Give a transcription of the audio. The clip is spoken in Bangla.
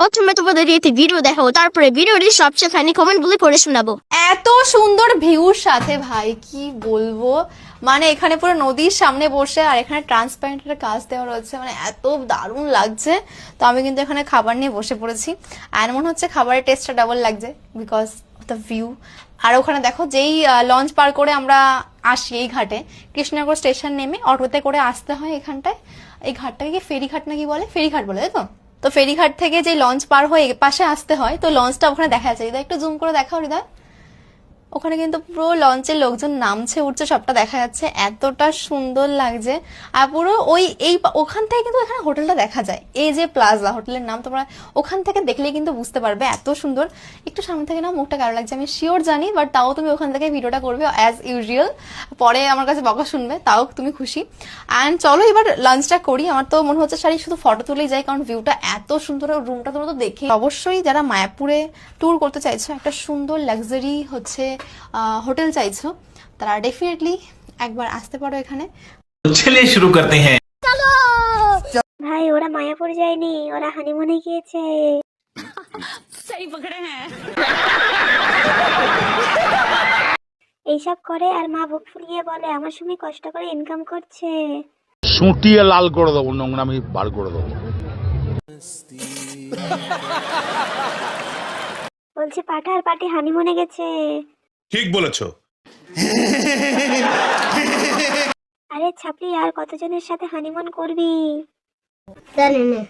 প্রথমে তোমাদের একটি ভিডিও দেখাবো, তারপরে ভিডিওটি সবচেয়ে ফানি কমেন্ট গুলি পড়ে শোনাবো। এত সুন্দর ভিউর সাথে ভাই কি বলবো, মানে এখানে পুরো নদীর সামনে বসে আর এখানে ট্রান্সপারেন্ট একটা কাজ দেওয়া রয়েছে, মানে এত দারুণ লাগছে। তো আমি কিন্তু এখানে খাবার নিয়ে বসে পড়েছি, আর মনে হচ্ছে খাবারের টেস্টটা ডাবল লাগছে বিকজ অফ দ্য ভিউ। আর ওখানে দেখো যেই লঞ্চ পার করে আমরা আসি এই ঘাটে, কৃষ্ণনগর স্টেশন নেমে অটোতে করে আসতে হয় এখানটায়। এই ঘাটটাকে কি ফেরিঘাট নাকি বলে, ফেরিঘাট বলে, তাই তো? তো ফেরিঘাট থেকে যে লঞ্চ পার হয়ে পাশে আসতে হয়, তো লঞ্চটা ওখানে দেখা যাচ্ছে। হৃদয় একটু জুম করে দেখাও হৃদয়, ওখানে কিন্তু পুরো লঞ্চের লোকজন নামছে উঠছে সবটা দেখা যাচ্ছে, এতটা সুন্দর লাগছে। আর পুরো এই ওখান থেকে কিন্তু এখানে হোটেলটা দেখা যায়, এই যে প্লাজা হোটেলের নাম, তোমরা ওখান থেকে দেখলেই কিন্তু বুঝতে পারবে এত সুন্দর। একটু সামনে থেকে না মুখটা কারো লাগছে আমি শিওর জানি, বাট তাও তুমি ওখান থেকে ভিডিওটা করবে অ্যাজ ইউজুয়াল, পরে আমার কাছে বকা শুনবে, তাও তুমি খুশি। অ্যান্ড চলো এবার লাঞ্চটা করি। আমার তো মনে হচ্ছে শাড়ি শুধু ফটো তুলেই যাই, কারণ ভিউটা এত সুন্দর, রুমটা তোমরা তো দেখে। অবশ্যই যারা মায়াপুরে ট্যুর করতে চাইছো, একটা সুন্দর লাক্সারি হচ্ছে হোটেল চাইছো, তারা ডেফিনেটলি একবার আসতে পারো এখানে। चलिए शुरू करते हैं। ভাই ওরা মায়াপুর যায়নি, ওরা হানিমুনে গিয়েছে। এইসব করে আর মা বুক ফুলিয়ে বলে আমার স্বামী কষ্ট করে ইনকাম করছে। সুটিয়ে লাল করে দেবো, নোংরামি বার করে দেবো। বলছে পাঠা আর পাটি হানিমুনে গেছে। ঠিক বলেছো। আরে ছাপড়ি আর কতজনের সাথে হানিমুন করবি? জানি না।